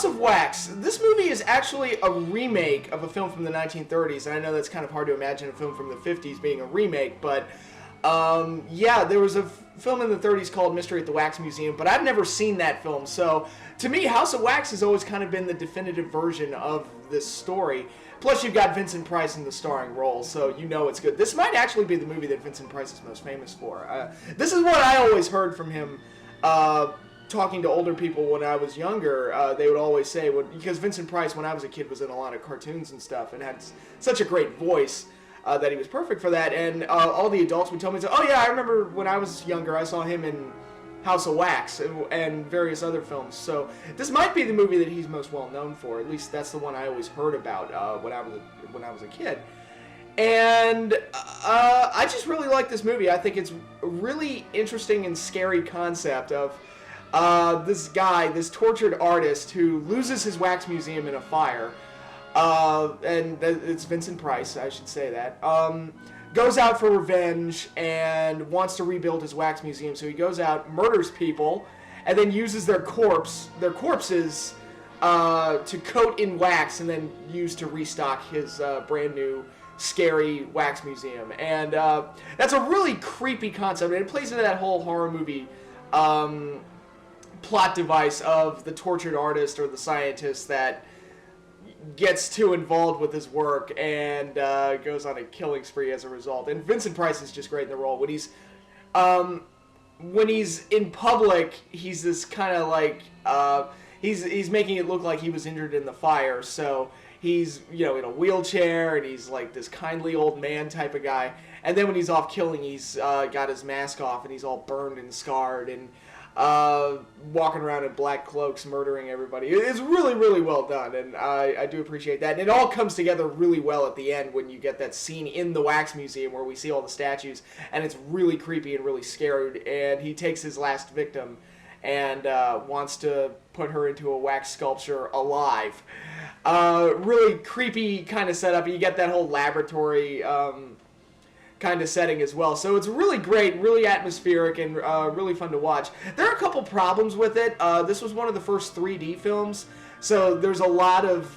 House of Wax. This movie is actually a remake of a film from the 1930s, and I know that's kind of hard to imagine a film from the 50s being a remake, but yeah, there was a film in the 30s called Mystery at the Wax Museum, but I've never seen that film, so to me, House of Wax has always kind of been the definitive version of this story. Plus, you've got Vincent Price in the starring role, so you know it's good. This might actually be the movie that Vincent Price is most famous for. This is what I always heard from him talking to older people when I was younger. They would always say, because Vincent Price, when I was a kid, was in a lot of cartoons and stuff and had such a great voice that he was perfect for that. And all the adults would tell me, oh yeah, I remember when I was younger, I saw him in House of Wax and various other films. So this might be the movie that he's most well known for. At least that's the one I always heard about when I was a kid. And I just really like this movie. I think it's a really interesting and scary concept of this guy, this tortured artist who loses his wax museum in a fire. And it's Vincent Price, I should say that. Goes out for revenge and wants to rebuild his wax museum. So he goes out, murders people, and then uses their corpses to coat in wax and then use to restock his brand new scary wax museum. And that's a really creepy concept, and it plays into that whole horror movie plot device of the tortured artist or the scientist that gets too involved with his work and goes on a killing spree as a result. And Vincent Price is just great in the role. When he's in public, he's this kind of like he's making it look like he was injured in the fire. So he's in a wheelchair and he's like this kindly old man type of guy. And then when he's off killing, he's got his mask off and he's all burned and scarred and walking around in black cloaks murdering everybody. It's really, really well done, and I do appreciate that. And it all comes together really well at the end when you get that scene in the Wax Museum where we see all the statues, and it's really creepy and really scary, and he takes his last victim and wants to put her into a wax sculpture alive. Really creepy kind of setup. You get that whole laboratory kind of setting as well. So it's really great, really atmospheric, and really fun to watch. There are a couple problems with it. This was one of the first 3D films, so there's a lot of,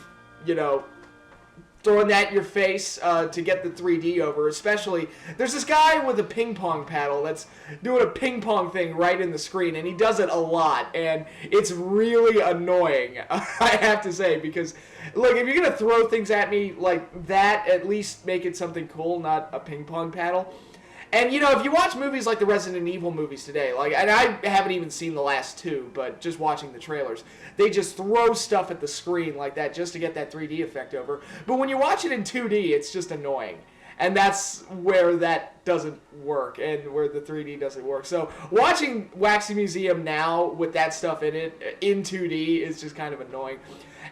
throwing that in your face to get the 3D over. Especially, there's this guy with a ping pong paddle that's doing a ping pong thing right in the screen, and he does it a lot, and it's really annoying, I have to say, because look, if you're going to throw things at me like that, at least make it something cool, not a ping pong paddle. And, if you watch movies like the Resident Evil movies today, and I haven't even seen the last two, but just watching the trailers, they just throw stuff at the screen like that just to get that 3D effect over. But when you watch it in 2D, it's just annoying. And that's where that doesn't work and where the 3D doesn't work. So watching Waxy Museum now with that stuff in it, in 2D, is just kind of annoying.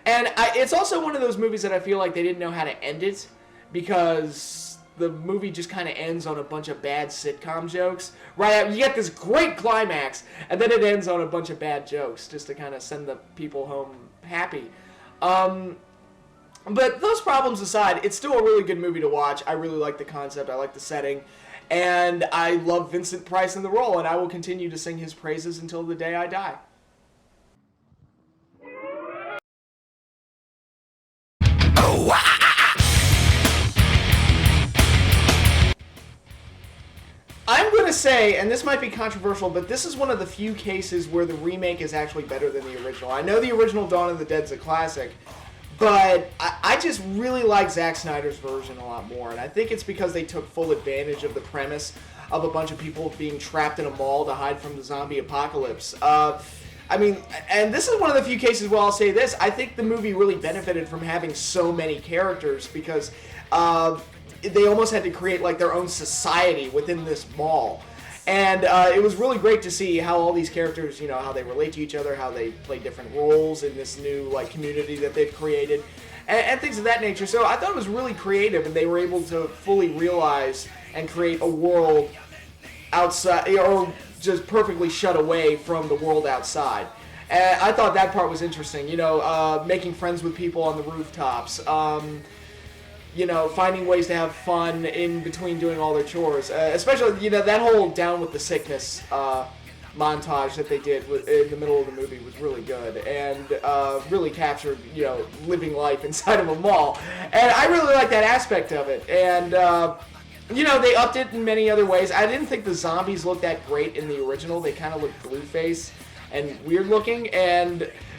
And it's also one of those movies that I feel like they didn't know how to end it, because the movie just kind of ends on a bunch of bad sitcom jokes. Right, you get this great climax, and then it ends on a bunch of bad jokes, just to kind of send the people home happy. But those problems aside, it's still a really good movie to watch. I really like the concept, I like the setting, and I love Vincent Price in the role, and I will continue to sing his praises until the day I die. I'm going to say, and this might be controversial, but this is one of the few cases where the remake is actually better than the original. I know the original Dawn of the Dead's a classic, but I just really like Zack Snyder's version a lot more, and I think it's because they took full advantage of the premise of a bunch of people being trapped in a mall to hide from the zombie apocalypse. And this is one of the few cases where I'll say this, I think the movie really benefited from having so many characters, because they almost had to create like their own society within this mall. And it was really great to see how all these characters, how they relate to each other, how they play different roles in this new community that they've created, and things of that nature. So I thought it was really creative, and they were able to fully realize and create a world outside, or just perfectly shut away from the world outside. And I thought that part was interesting, making friends with people on the rooftops, finding ways to have fun in between doing all their chores. Especially, that whole down with the sickness montage that they did in the middle of the movie was really good and really captured, living life inside of a mall. And I really like that aspect of it. And, they upped it in many other ways. I didn't think the zombies looked that great in the original. They kind of looked blue-faced and weird looking.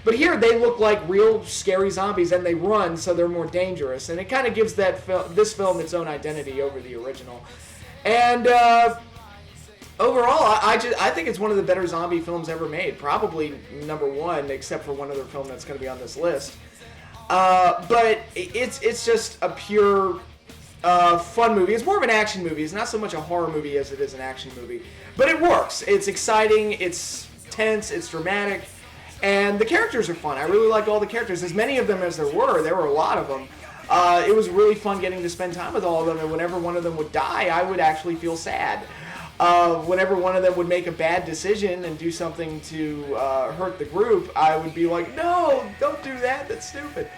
But here they look like real scary zombies, and they run, so they're more dangerous. And it kind of gives this film its own identity over the original. And overall, I think it's one of the better zombie films ever made. Probably number one, except for one other film that's going to be on this list. But it's just a pure fun movie. It's more of an action movie. It's not so much a horror movie as it is an action movie. But it works. It's exciting. It's tense. It's dramatic. And the characters are fun. I really liked all the characters. As many of them as there were a lot of them. It was really fun getting to spend time with all of them, and whenever one of them would die, I would actually feel sad. Whenever one of them would make a bad decision and do something to hurt the group, I would be like, no, don't do that, that's stupid.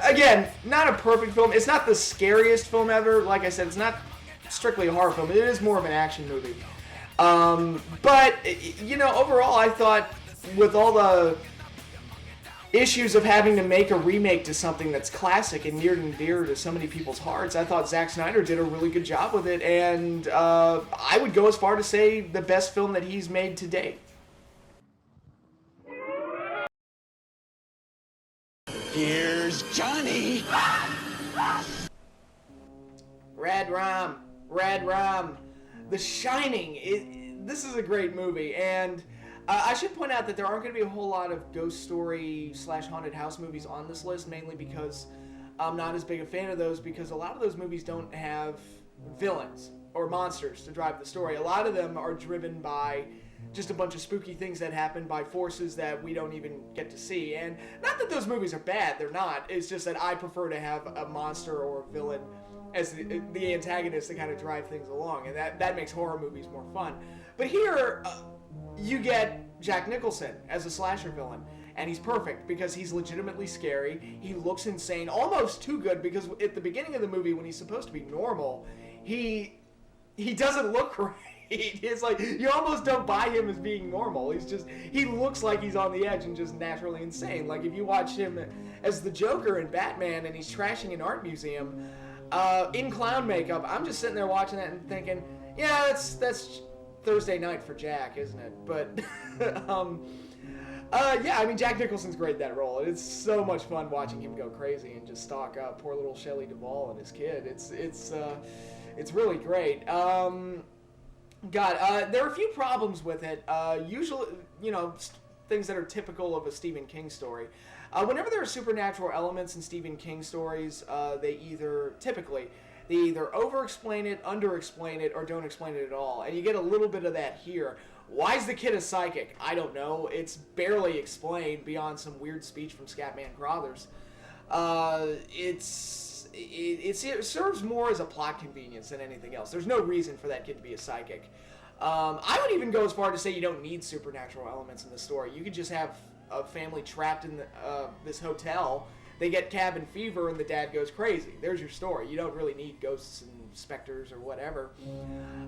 Again, not a perfect film. It's not the scariest film ever. Like I said, it's not strictly a horror film. It is more of an action movie. But overall, I thought with all the issues of having to make a remake to something that's classic and near and dear to so many people's hearts, I thought Zack Snyder did a really good job with it, and I would go as far to say the best film that he's made to date. Here's Johnny! Red Rum. The Shining. This is a great movie, and I should point out that there aren't going to be a whole lot of ghost story / haunted house movies on this list, mainly because I'm not as big a fan of those, because a lot of those movies don't have villains or monsters to drive the story. A lot of them are driven by just a bunch of spooky things that happen by forces that we don't even get to see. And not that those movies are bad, they're not. It's just that I prefer to have a monster or a villain as the antagonist to kind of drive things along, and that makes horror movies more fun. But here, you get Jack Nicholson as a slasher villain, and he's perfect because he's legitimately scary. He looks insane, almost too good, because at the beginning of the movie, when he's supposed to be normal, he doesn't look great. It's like, you almost don't buy him as being normal. He looks like he's on the edge and just naturally insane. Like, if you watch him as the Joker in Batman and he's trashing an art museum, in clown makeup, I'm just sitting there watching that and thinking, yeah, that's Thursday night for Jack, isn't it? But, Jack Nicholson's great in that role. It's so much fun watching him go crazy and just stalk up poor little Shelley Duvall and his kid. It's really great. There are a few problems with it. Usually, things that are typical of a Stephen King story. Whenever there are supernatural elements in Stephen King stories, they either over-explain it, under-explain it, or don't explain it at all. And you get a little bit of that here. Why is the kid a psychic? I don't know. It's barely explained beyond some weird speech from Scatman Crothers. It serves more as a plot convenience than anything else. There's no reason for that kid to be a psychic. I would even go as far to say you don't need supernatural elements in the story. You could just have a family trapped in this hotel. They get cabin fever and the dad goes crazy. There's your story. You don't really need ghosts and specters or whatever.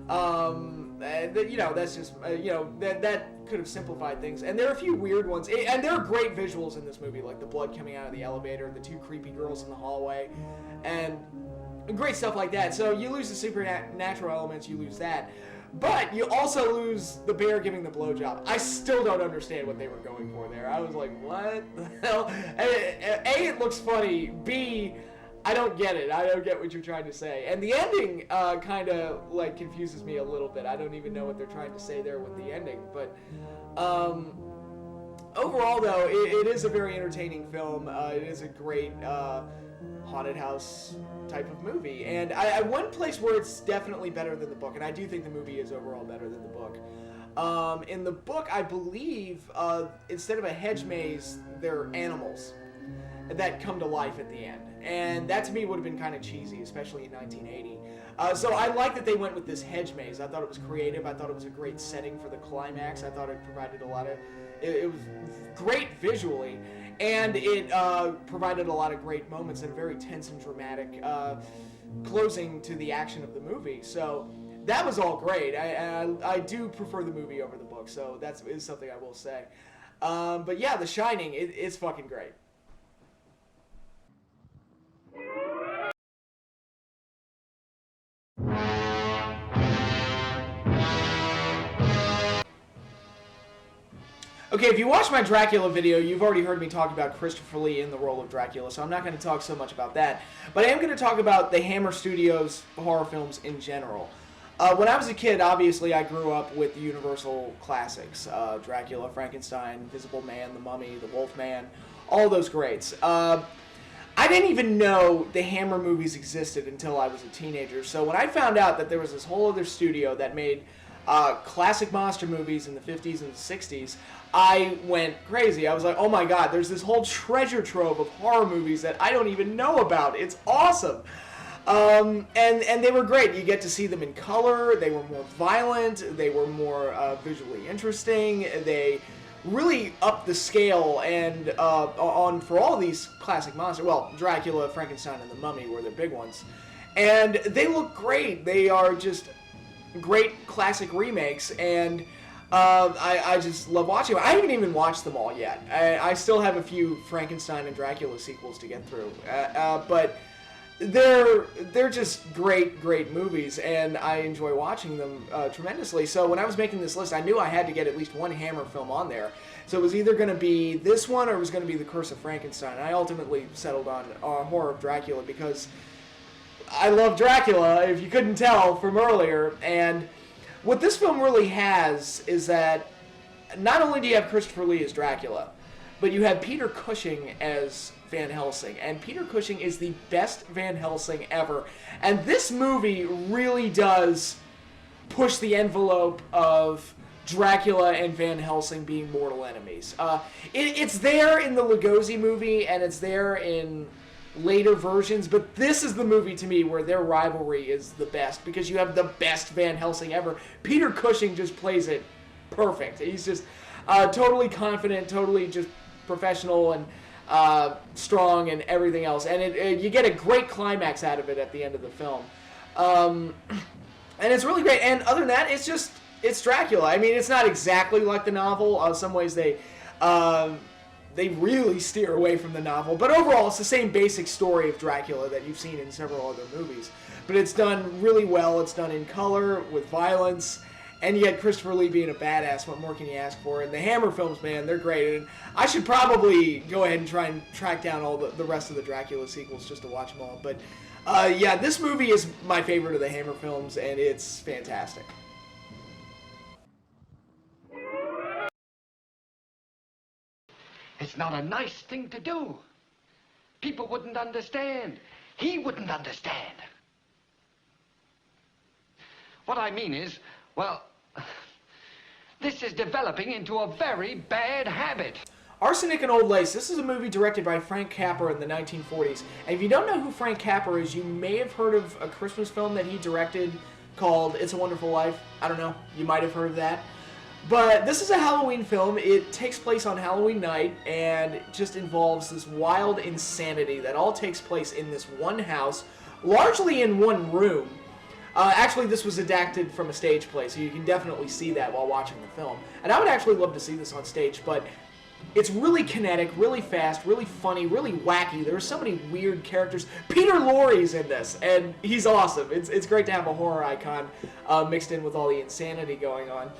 That's just that could have simplified things. And there are a few weird ones, and there are great visuals in this movie, like the blood coming out of the elevator, the two creepy girls in the hallway, and great stuff like that. So you lose the supernatural elements, you lose that. But you also lose the bear giving the blowjob. I still don't understand what they were going for there. I was like, what the hell? A, it looks funny. B, I don't get it. I don't get what you're trying to say. And the ending kind of confuses me a little bit. I don't even know what they're trying to say there with the ending. But overall, though, it is a very entertaining film. It is a great haunted house type of movie. And one place where it's definitely better than the book, and I do think the movie is overall better than the book. In the book, I believe, instead of a hedge maze, they're animals that come to life at the end. And that to me would have been kind of cheesy, especially in 1980. So I like that they went with this hedge maze. I thought it was creative. I thought it was a great setting for the climax. I thought it provided a lot of... It was great visually. And it provided a lot of great moments and a very tense and dramatic closing to the action of the movie. So that was all great. I do prefer the movie over the book, so that is something I will say. But yeah, The Shining, it's fucking great. Okay, if you watched my Dracula video, you've already heard me talk about Christopher Lee in the role of Dracula, so I'm not going to talk so much about that. But I am going to talk about the Hammer Studios horror films in general. When I was a kid, obviously, I grew up with the Universal classics. Dracula, Frankenstein, Invisible Man, The Mummy, The Wolfman, all those greats. I didn't even know the Hammer movies existed until I was a teenager. So when I found out that there was this whole other studio that made classic monster movies in the 50s and 60s, I went crazy. I was like, oh my god, there's this whole treasure trove of horror movies that I don't even know about. It's awesome. And they were great. You get to see them in color. They were more violent. They were more visually interesting. They really upped the scale and on for all these classic monsters. Well, Dracula, Frankenstein, and The Mummy were the big ones. And they look great. They are just great classic remakes, and I just love watching them. I haven't even watched them all yet. I still have a few Frankenstein and Dracula sequels to get through, but they're just great movies, and I enjoy watching them tremendously. So when I was making this list, I knew I had to get at least one Hammer film on there. So it was either going to be this one or it was going to be The Curse of Frankenstein. I ultimately settled on Horror of Dracula because I love Dracula, if you couldn't tell from earlier, and what this film really has is that not only do you have Christopher Lee as Dracula, but you have Peter Cushing as Van Helsing, and Peter Cushing is the best Van Helsing ever, and this movie really does push the envelope of Dracula and Van Helsing being mortal enemies. It's there in the Lugosi movie, and it's there in later versions, but this is the movie to me where their rivalry is the best, because you have the best Van Helsing ever. Peter Cushing just plays it perfect. He's just totally confident, totally just professional and strong and everything else, and you get a great climax out of it at the end of the film, and it's really great. And other than that, it's Dracula. I mean, it's not exactly like the novel. Some ways they really steer away from the novel, but overall it's the same basic story of Dracula that you've seen in several other movies, but it's done really well. It's done in color, with violence, and yet Christopher Lee being a badass. What more can you ask for? And the Hammer films, man, they're great, and I should probably go ahead and try and track down all the rest of the Dracula sequels just to watch them all, but yeah, this movie is my favorite of the Hammer films, and it's fantastic. It's not a nice thing to do. People wouldn't understand. He wouldn't understand. What I mean is, well, this is developing into a very bad habit. Arsenic and Old Lace. This is a movie directed by Frank Capra in the 1940s. And if you don't know who Frank Capra is, you may have heard of a Christmas film that he directed called It's a Wonderful Life. I don't know. You might have heard of that. But this is a Halloween film. It takes place on Halloween night, and it just involves this wild insanity that all takes place in this one house, largely in one room. Actually, this was adapted from a stage play, so you can definitely see that while watching the film. And I would actually love to see this on stage, but it's really kinetic, really fast, really funny, really wacky. There are so many weird characters. Peter Lorre's in this, and he's awesome. It's great to have a horror icon mixed in with all the insanity going on.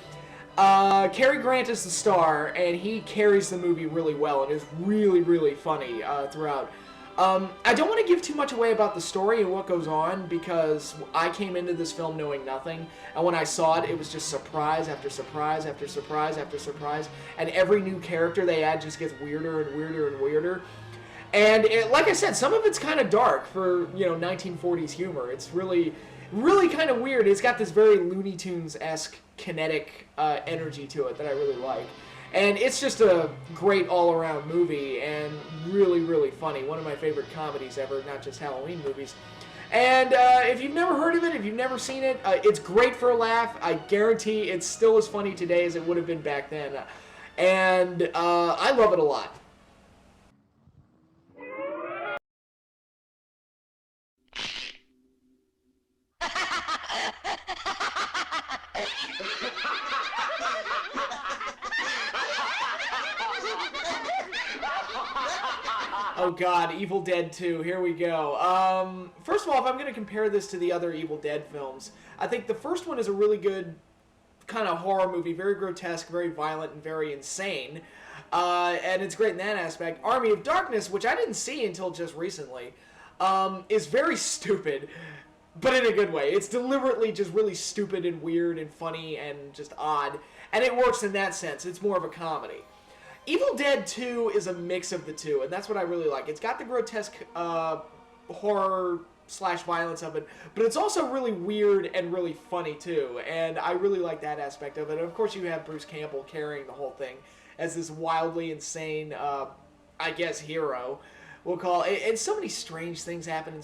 Cary Grant is the star, and he carries the movie really well and is really funny throughout. I don't want to give too much away about the story and what goes on, because I came into this film knowing nothing, and when I saw it, it was just surprise after surprise after surprise after surprise, and every new character they add just gets weirder and weirder and weirder. And like I said, some of it's kind of dark for 1940s humor. It's really kind of weird. It's got this very Looney Tunes-esque kinetic energy to it that I really like. And it's just a great all-around movie and really funny. One of my favorite comedies ever, not just Halloween movies. And if you've never heard of it, if you've never seen it, it's great for a laugh. I guarantee it's still as funny today as it would have been back then. And I love it a lot. Oh god, Evil Dead 2, here we go. First of all, if I'm going to compare this to the other Evil Dead films, I think the first one is a really good kind of horror movie, very grotesque, very violent, and very insane. And it's great in that aspect. Army of Darkness, which I didn't see until just recently, is very stupid, but in a good way. It's deliberately just really stupid and weird and funny and just odd, and it works in that sense. It's more of a comedy. Evil Dead 2 is a mix of the two, and that's what I really like. It's got the grotesque horror slash violence of it, but it's also really weird and really funny too, and I really like that aspect of it. And of course you have Bruce Campbell carrying the whole thing as this wildly insane, I guess, hero, we'll call it. And so many strange things happen,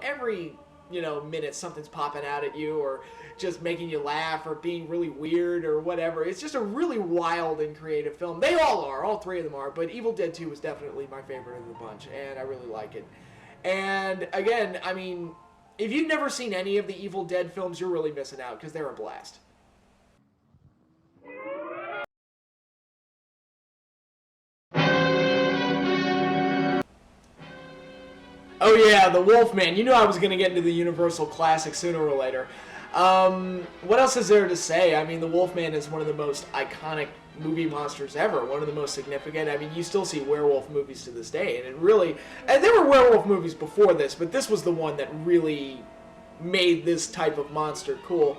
every minute something's popping out at you, or just making you laugh, or being really weird, or whatever. It's just a really wild and creative film. They all are, all three of them are, but Evil Dead 2 was definitely my favorite of the bunch, and I really like it. And again, I mean, if you've never seen any of the Evil Dead films, you're really missing out, because they're a blast. Oh yeah, the Wolfman. You knew I was going to get into the Universal classic sooner or later. What else is there to say? I mean, the Wolfman is one of the most iconic movie monsters ever, one of the most significant. I mean, you still see werewolf movies to this day, and there were werewolf movies before this, but this was the one that really made this type of monster cool.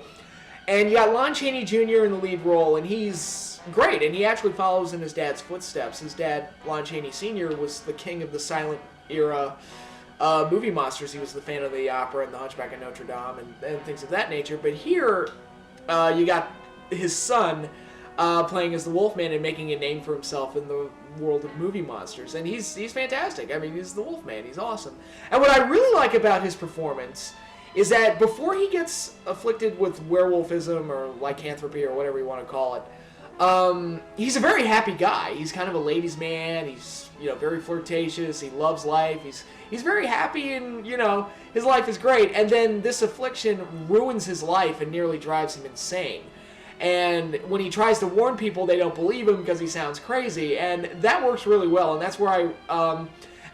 And you got Lon Chaney Jr. in the lead role, and he's great, and he actually follows in his dad's footsteps. His dad, Lon Chaney Sr., was the king of the silent era movie monsters. He was the fan of the opera and the Hunchback of Notre Dame and things of that nature. But here, you got his son playing as the Wolfman and making a name for himself in the world of movie monsters. And he's fantastic. I mean, he's the Wolfman. He's awesome. And what I really like about his performance is that before he gets afflicted with werewolfism or lycanthropy or whatever you want to call it, he's a very happy guy. He's kind of a ladies' man. He's very flirtatious. He loves life. He's very happy, and his life is great. And then this affliction ruins his life and nearly drives him insane. And when he tries to warn people, they don't believe him because he sounds crazy. And that works really well. And that's where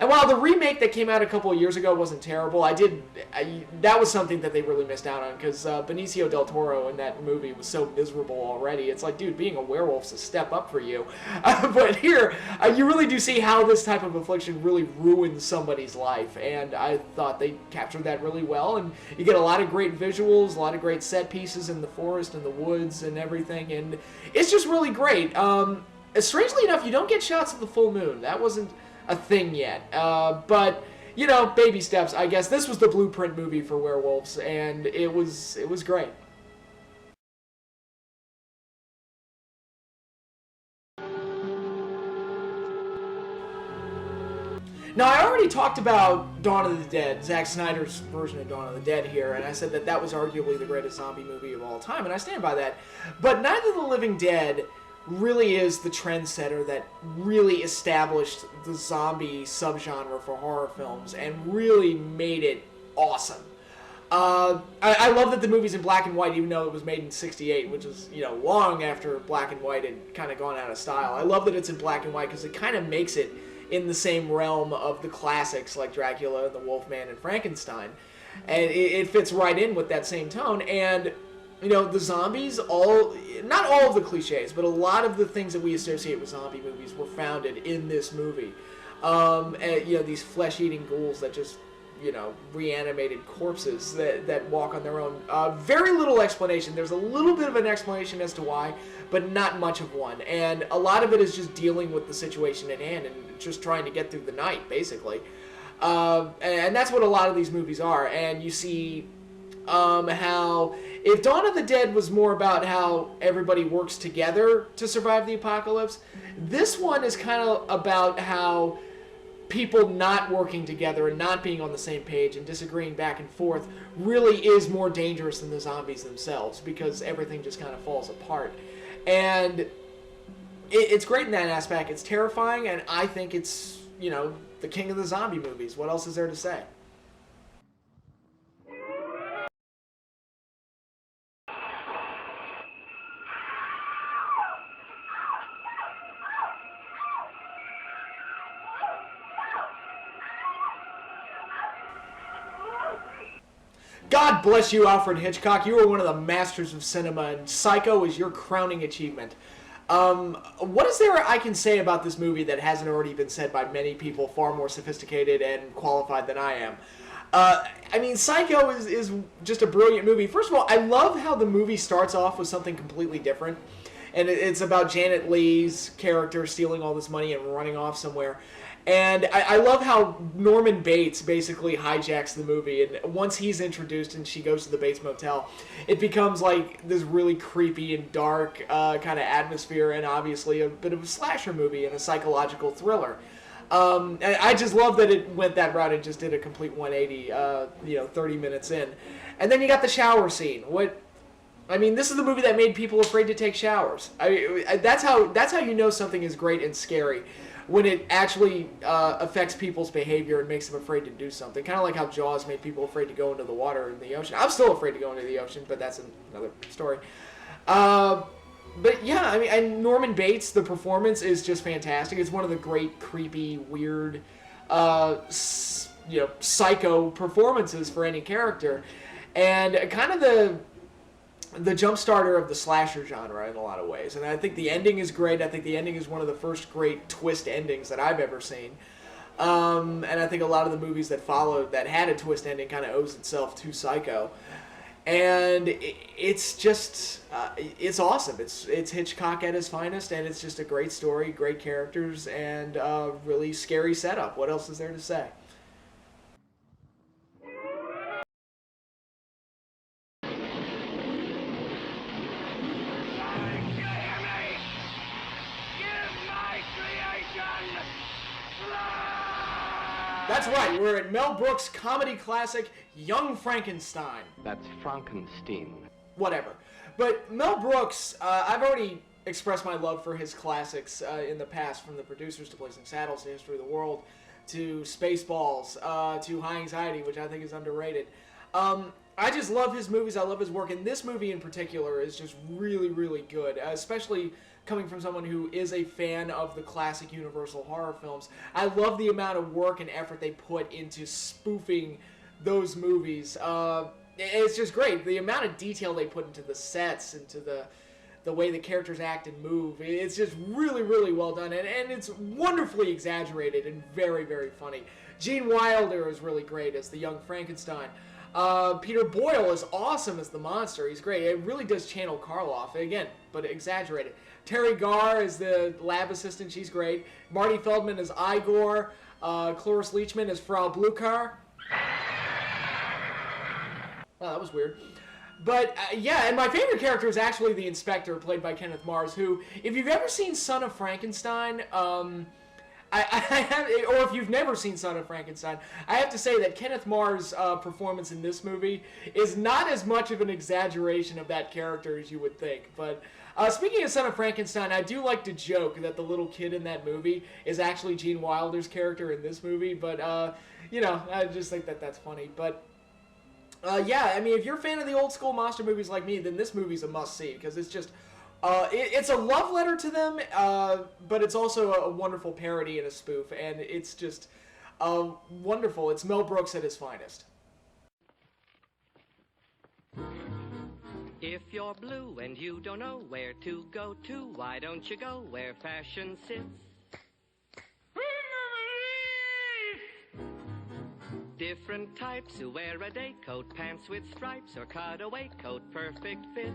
and while the remake that came out a couple of years ago wasn't terrible, that was something that they really missed out on, because Benicio del Toro in that movie was so miserable already. It's like, dude, being a werewolf's a step up for you. But here, you really do see how this type of affliction really ruins somebody's life, and I thought they captured that really well, and you get a lot of great visuals, a lot of great set pieces in the forest and the woods and everything, and it's just really great. Strangely enough, you don't get shots of the full moon. That wasn't a thing yet, but baby steps. I guess this was the blueprint movie for werewolves, and it was great. Now, I already talked about Dawn of the Dead, Zack Snyder's version of Dawn of the Dead here, and I said that was arguably the greatest zombie movie of all time, and I stand by that. But Night of the Living Dead really is the trendsetter that really established the zombie subgenre for horror films and really made it awesome. I love that the movie's in black and white, even though it was made in '68, which is long after black and white had kind of gone out of style. I love that it's in black and white because it kind of makes it in the same realm of the classics like Dracula and the Wolfman and Frankenstein, and it fits right in with that same tone. And the zombies, not all of the cliches, but a lot of the things that we associate with zombie movies were founded in this movie. And, these flesh-eating ghouls that just, reanimated corpses that walk on their own. Very little explanation. There's a little bit of an explanation as to why, but not much of one. And a lot of it is just dealing with the situation at hand and just trying to get through the night, basically. And that's what a lot of these movies are. And you see how if Dawn of the Dead was more about how everybody works together to survive the apocalypse, this one is kind of about how people not working together and not being on the same page and disagreeing back and forth really is more dangerous than the zombies themselves, because everything just kind of falls apart. And it's great in that aspect. It's terrifying, and I think it's, the king of the zombie movies. What else is there to say? God bless you, Alfred Hitchcock. You are one of the masters of cinema, and Psycho is your crowning achievement. What is there I can say about this movie that hasn't already been said by many people far more sophisticated and qualified than I am? I mean, Psycho is just a brilliant movie. First of all, I love how the movie starts off with something completely different. And it's about Janet Leigh's character stealing all this money and running off somewhere. And I love how Norman Bates basically hijacks the movie. And once he's introduced and she goes to the Bates Motel, it becomes like this really creepy and dark kind of atmosphere, and obviously a bit of a slasher movie and a psychological thriller. And I just love that it went that route and just did a complete 180, 30 minutes in. And then you got the shower scene. I mean, this is the movie that made people afraid to take showers. That's how you know something is great and scary, when it actually affects people's behavior and makes them afraid to do something. Kind of like how Jaws made people afraid to go into the water in the ocean. I'm still afraid to go into the ocean, but that's another story. But yeah, I mean, and Norman Bates, the performance is just fantastic. It's one of the great, creepy, weird, psycho performances for any character, and kind of the jump starter of the slasher genre in a lot of ways. And I think the ending is great. I think the ending is one of the first great twist endings that I've ever seen. And I think a lot of the movies that followed that had a twist ending kind of owes itself to Psycho. And it's just, it's awesome. It's Hitchcock at his finest, and it's just a great story, great characters, and really scary setup. What else is there to say? That's right, we're at Mel Brooks' comedy classic, Young Frankenstein. That's Frankenstein. Whatever. But Mel Brooks, I've already expressed my love for his classics in the past, from The Producers to Blazing Saddles to History of the World to Spaceballs to High Anxiety, which I think is underrated. I just love his movies, I love his work, and this movie in particular is just really, really good, especially coming from someone who is a fan of the classic Universal horror films. I love the amount of work and effort they put into spoofing those movies. It's just great. The amount of detail they put into the sets, into the way the characters act and move. It's just really, really well done, and it's wonderfully exaggerated and very, very funny. Gene Wilder is really great as the young Frankenstein. Peter Boyle is awesome as the monster. He's great. It really does channel Karloff, again, but exaggerated. Terry Garr is the lab assistant. She's great. Marty Feldman is Igor. Cloris Leachman is Frau Blucher. Well, that was weird. But, yeah, and my favorite character is actually the inspector, played by Kenneth Mars, who, if you've ever seen Son of Frankenstein, or if you've never seen Son of Frankenstein, I have to say that Kenneth Mars' performance in this movie is not as much of an exaggeration of that character as you would think. But speaking of Son of Frankenstein, I do like to joke that the little kid in that movie is actually Gene Wilder's character in this movie. But, I just think that that's funny. But, yeah, I mean, if you're a fan of the old school monster movies like me, then this movie's a must-see, because it's just... it's a love letter to them, but it's also a wonderful parody and a spoof, and it's just wonderful. It's Mel Brooks at his finest. If you're blue and you don't know where to go to, why don't you go where fashion sits? Different types who wear a day coat, pants with stripes, or cutaway coat, perfect fits.